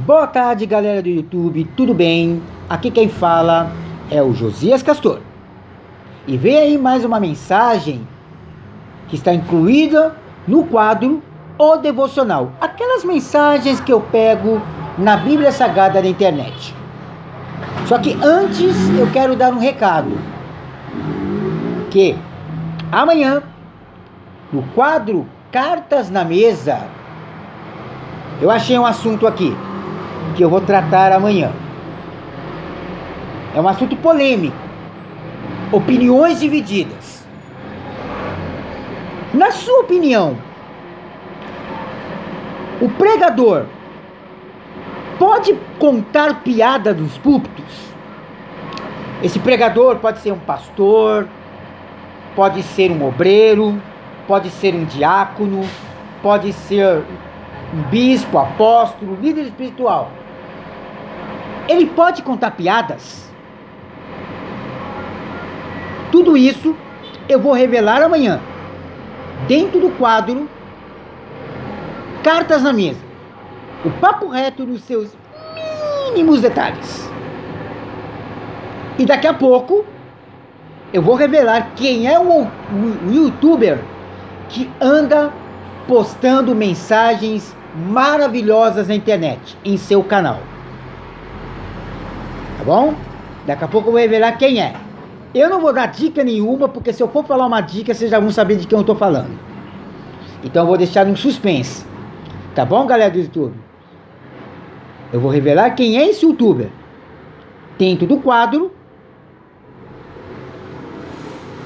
Boa tarde, galera do YouTube, tudo bem? Aqui quem fala é o Josias Castor. E vem aí mais uma mensagem que está incluída no quadro O Devocional. Aquelas mensagens que eu pego na Bíblia Sagrada da internet. Só que antes eu quero dar um recado. Que amanhã, no quadro Cartas na Mesa, eu achei um assunto aqui que eu vou tratar amanhã. É um assunto polêmico. Opiniões divididas. Na sua opinião, o pregador pode contar piada dos púlpitos? Esse pregador pode ser um pastor, pode ser um obreiro, pode ser um diácono, pode ser um bispo, apóstolo, líder espiritual. Ele pode contar piadas? Tudo isso eu vou revelar amanhã, dentro do quadro Cartas na Mesa. O papo reto nos seus mínimos detalhes. E daqui a pouco eu vou revelar quem é o youtuber que anda postando mensagens maravilhosas na internet, em seu canal. Tá bom? Daqui a pouco eu vou revelar quem é. Eu não vou dar dica nenhuma, porque se eu for falar uma dica, vocês já vão saber de quem eu estou falando. Então eu vou deixar um suspense. Tá bom, galera do YouTube? Eu vou revelar quem é esse youtuber dentro do quadro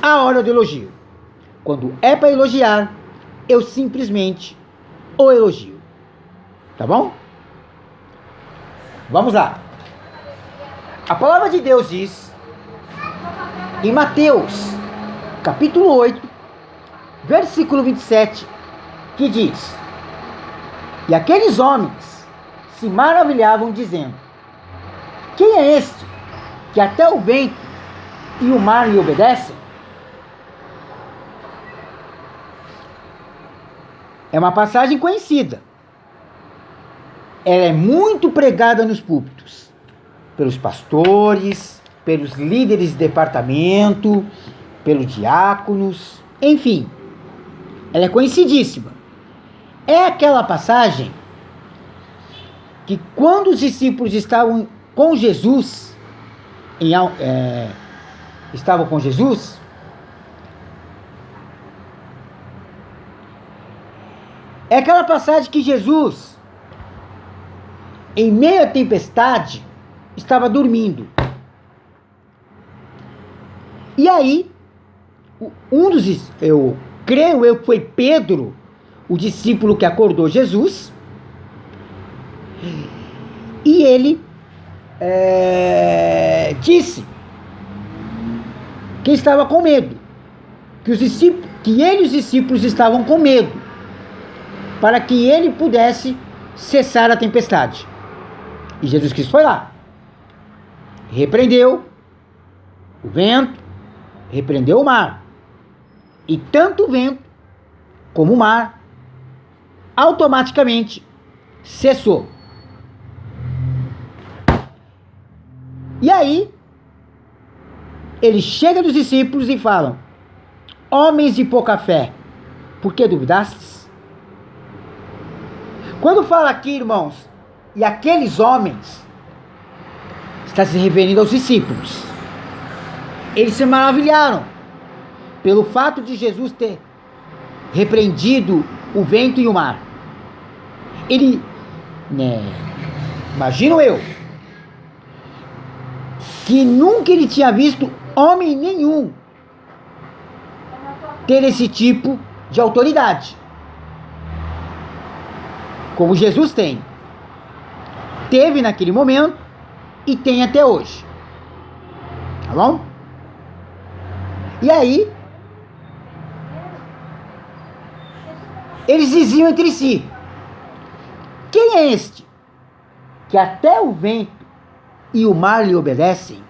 A Hora do Elogio. Quando é para elogiar, eu simplesmente o elogio. Tá bom? Vamos lá. A palavra de Deus diz em Mateus, capítulo 8, versículo 27, que diz: E aqueles homens se maravilhavam, dizendo: Quem é este que até o vento e o mar lhe obedecem? É uma passagem conhecida. Ela é muito pregada nos púlpitos, pelos pastores, pelos líderes de departamento, pelos diáconos, enfim. Ela é conhecidíssima. É aquela passagem que quando os discípulos estavam com Jesus, é aquela passagem que Jesus, em meio à tempestade, estava dormindo. E aí, eu creio que foi Pedro, o discípulo que acordou Jesus, e ele disse que estava com medo, que ele e os discípulos estavam com medo, para que ele pudesse cessar a tempestade. E Jesus Cristo foi lá, repreendeu o vento, repreendeu o mar, e tanto o vento como o mar automaticamente cessou. E aí ele chega dos discípulos e fala: Homens de pouca fé, por que duvidastes? Quando fala aqui, irmãos, e aqueles homens, está se referindo aos discípulos. Eles se maravilharam pelo fato de Jesus ter repreendido o vento e o mar. Imagino eu, que nunca ele tinha visto homem nenhum ter esse tipo de autoridade, como Jesus tem. Teve naquele momento e tem até hoje. Tá bom? E aí, eles diziam entre si: Quem é este que até o vento e o mar lhe obedecem?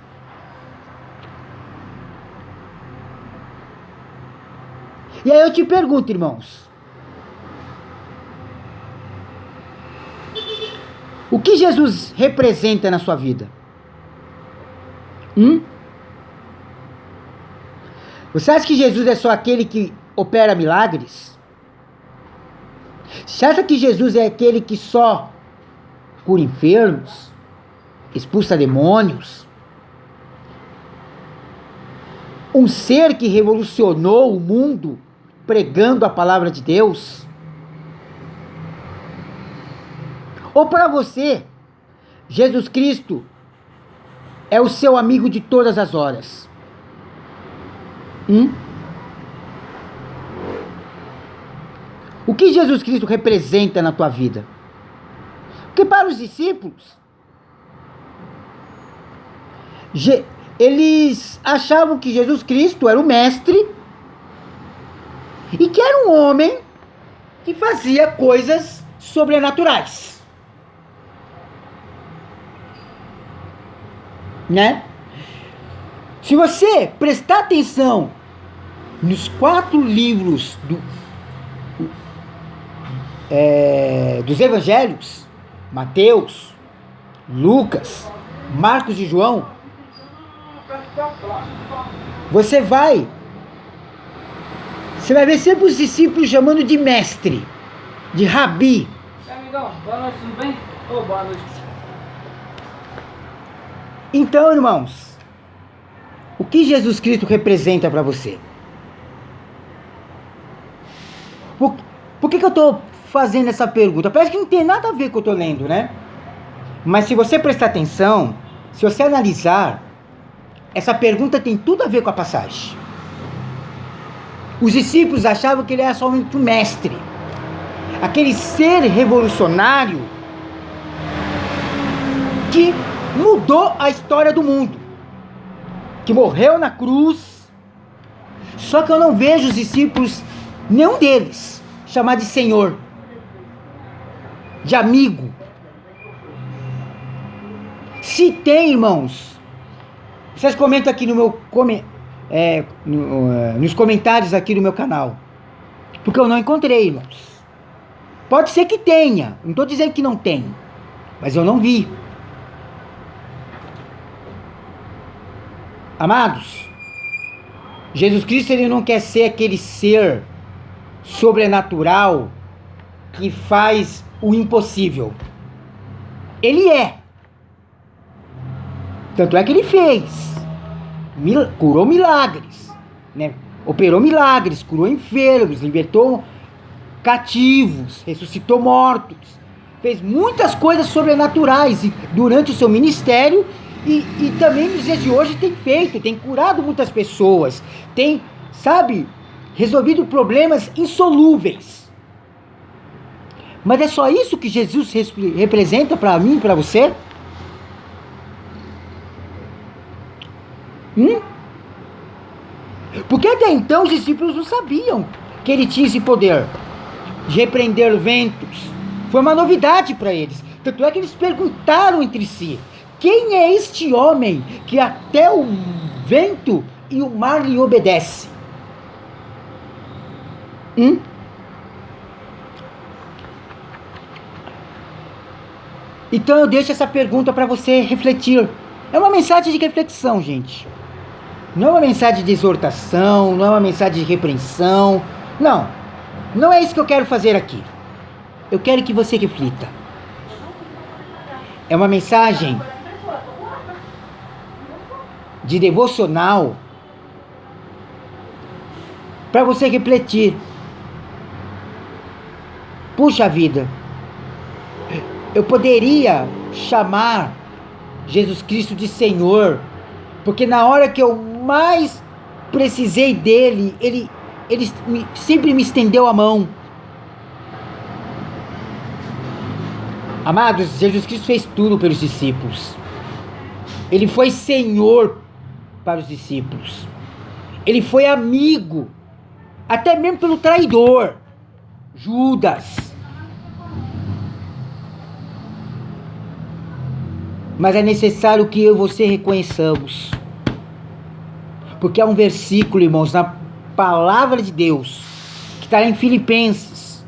E aí eu te pergunto, irmãos, O que Jesus representa na sua vida? Você acha que Jesus é só aquele que opera milagres? Você acha que Jesus é aquele que só cura enfermos, expulsa demônios? Um ser que revolucionou o mundo pregando a palavra de Deus? Ou para você, Jesus Cristo é o seu amigo de todas as horas? O que Jesus Cristo representa na tua vida? Porque para os discípulos, eles achavam que Jesus Cristo era o mestre e que era um homem que fazia coisas sobrenaturais, né? Se você prestar atenção nos 4 livros dos evangelhos, Mateus, Lucas, Marcos e João, você vai ver sempre os discípulos chamando de mestre, de rabi. Amigão, boa noite, tudo bem? Boa noite. Então, irmãos, o que Jesus Cristo representa para você? Por que eu estou fazendo essa pergunta? Parece que não tem nada a ver com o que eu estou lendo, né? Mas se você prestar atenção, se você analisar, essa pergunta tem tudo a ver com a passagem. Os discípulos achavam que ele era somente um mestre, aquele ser revolucionário que mudou a história do mundo, que morreu na cruz. Só que eu não vejo os discípulos, nenhum deles, chamar de Senhor, de amigo. Se tem, irmãos, vocês comentam aqui no meu nos comentários aqui do meu canal, porque eu não encontrei, irmãos. Pode ser que tenha, não estou dizendo que não tem, mas eu não vi. Amados, Jesus Cristo, ele não quer ser aquele ser sobrenatural que faz o impossível. Ele é. Tanto é que ele fez. Curou milagres, né? Operou milagres, curou enfermos, libertou cativos, ressuscitou mortos. Fez muitas coisas sobrenaturais durante o seu ministério e também nos dias de hoje tem feito, tem curado muitas pessoas, tem, sabe, resolvido problemas insolúveis. Mas é só isso que Jesus representa para mim e para você? Porque até então os discípulos não sabiam que ele tinha esse poder de repreender ventos. Foi uma novidade para eles. Tanto é que eles perguntaram entre si: quem é este homem que até o vento e o mar lhe obedecem? Então eu deixo essa pergunta para você refletir. É uma mensagem de reflexão, gente. Não é uma mensagem de exortação, não é uma mensagem de repreensão. Não, não é isso que eu quero fazer aqui. Eu quero que você reflita. É uma mensagem de devocional para você refletir. Puxa vida, eu poderia chamar Jesus Cristo de Senhor, porque na hora que eu mais precisei dele, ele sempre me estendeu a mão. Amados, Jesus Cristo fez tudo pelos discípulos. Ele foi Senhor para os discípulos. Ele foi amigo, até mesmo pelo traidor, Judas. Mas é necessário que eu e você reconheçamos. Porque há um versículo, irmãos, na palavra de Deus, que está em Filipenses,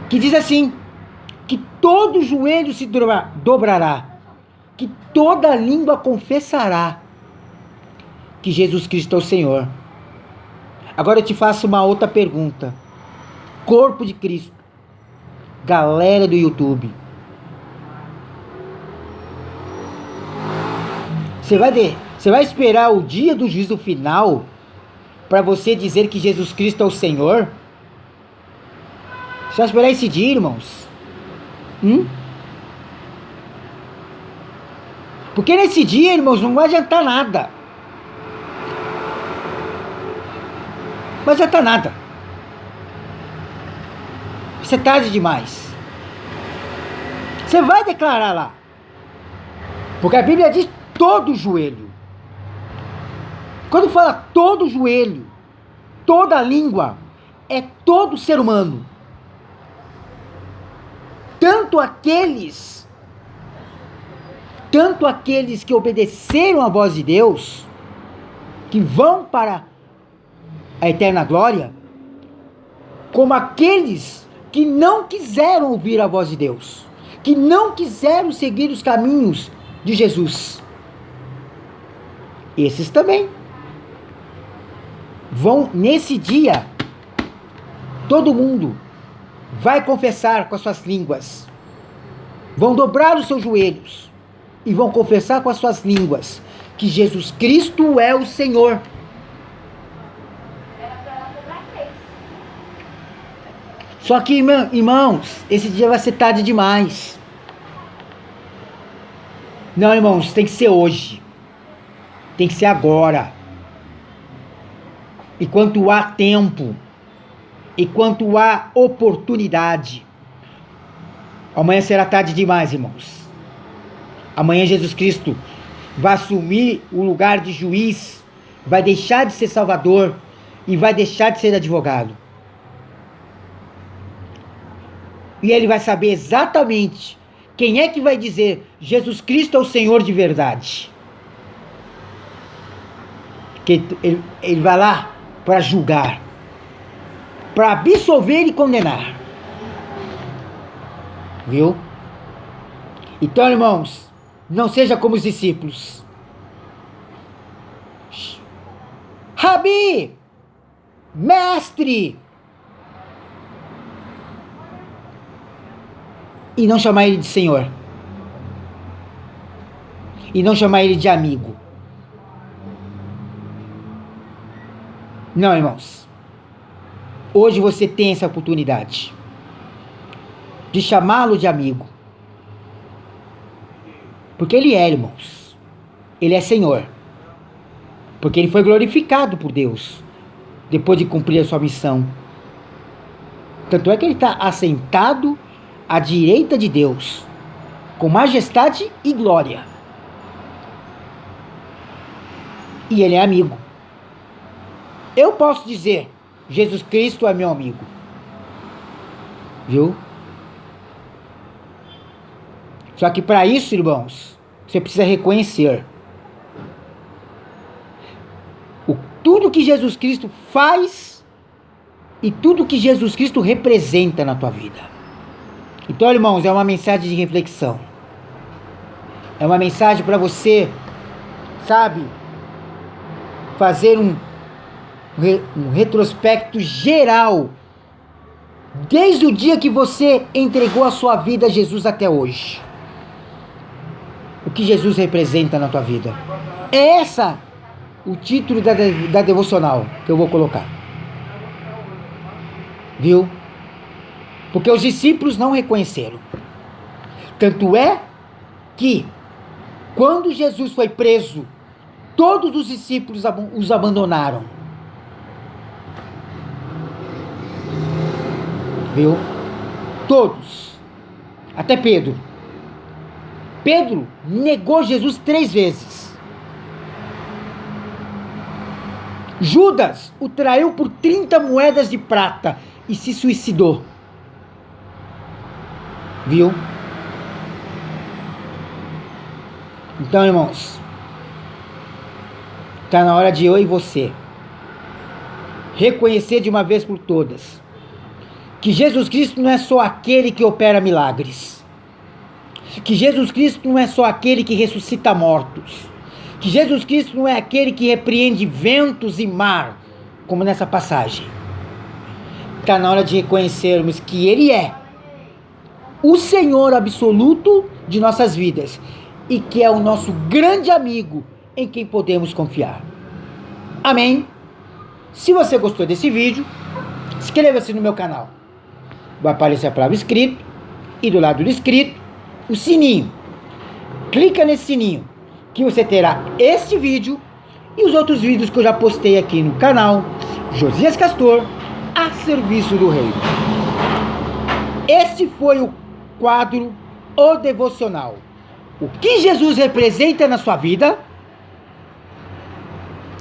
que diz assim: que todo joelho se dobrará, que toda língua confessará que Jesus Cristo é o Senhor. Agora eu te faço uma outra pergunta. Corpo de Cristo, galera do YouTube, você vai esperar o dia do juízo final para você dizer que Jesus Cristo é o Senhor? Você vai esperar esse dia, irmãos? Porque nesse dia, irmãos, não vai adiantar nada. Não vai adiantar nada. Isso é tarde demais. Você vai declarar lá. Porque a Bíblia diz todo joelho. Quando fala todo joelho, toda língua, é todo ser humano. Tanto aqueles que obedeceram à voz de Deus, que vão para a eterna glória, como aqueles que não quiseram ouvir a voz de Deus, que não quiseram seguir os caminhos de Jesus. Esses também vão, nesse dia, todo mundo vai confessar com as suas línguas, vão dobrar os seus joelhos e vão confessar com as suas línguas que Jesus Cristo é o Senhor. Só que, irmãos, esse dia vai ser tarde demais. Não, irmãos, tem que ser hoje. Tem que ser agora. Enquanto há tempo, enquanto há oportunidade. Amanhã será tarde demais, irmãos. Amanhã Jesus Cristo vai assumir o lugar de juiz, vai deixar de ser salvador e vai deixar de ser advogado. E ele vai saber exatamente quem é que vai dizer Jesus Cristo é o Senhor de verdade. Que ele vai lá para julgar, para absolver e condenar. Viu? Então, irmãos, não seja como os discípulos. Rabi, mestre, e não chamar ele de Senhor, e não chamar ele de amigo. Não, irmãos, hoje você tem essa oportunidade de chamá-lo de amigo, porque ele é, irmãos, ele é Senhor, porque ele foi glorificado por Deus depois de cumprir a sua missão. Tanto é que ele está assentado à direita de Deus, com majestade e glória. E ele é amigo. Eu posso dizer, Jesus Cristo é meu amigo. Viu? Só que para isso, irmãos, você precisa reconhecer tudo que Jesus Cristo faz e tudo que Jesus Cristo representa na tua vida. Então, irmãos, é uma mensagem de reflexão. É uma mensagem para você, sabe, fazer um retrospecto geral, desde o dia que você entregou a sua vida a Jesus até hoje. O que Jesus representa na tua vida. É essa o título da devocional que eu vou colocar. Viu? Porque os discípulos não reconheceram. Tanto é que, quando Jesus foi preso, todos os discípulos os abandonaram. Viu? Todos. Até Pedro. Pedro negou Jesus 3 vezes. Judas o traiu por 30 moedas de prata e se suicidou. Viu? Então, irmãos, está na hora de eu e você reconhecer de uma vez por todas que Jesus Cristo não é só aquele que opera milagres, que Jesus Cristo não é só aquele que ressuscita mortos, que Jesus Cristo não é aquele que repreende ventos e mar, como nessa passagem. Está na hora de reconhecermos que Ele é o Senhor absoluto de nossas vidas e que é o nosso grande amigo em quem podemos confiar. Amém? Se você gostou desse vídeo, inscreva-se no meu canal. Vai aparecer a palavra inscrito e do lado do inscrito o sininho. Clica nesse sininho que você terá este vídeo e os outros vídeos que eu já postei aqui no canal Josias Castor, a serviço do reino. Este foi o quadro O Devocional. O que Jesus representa na sua vida?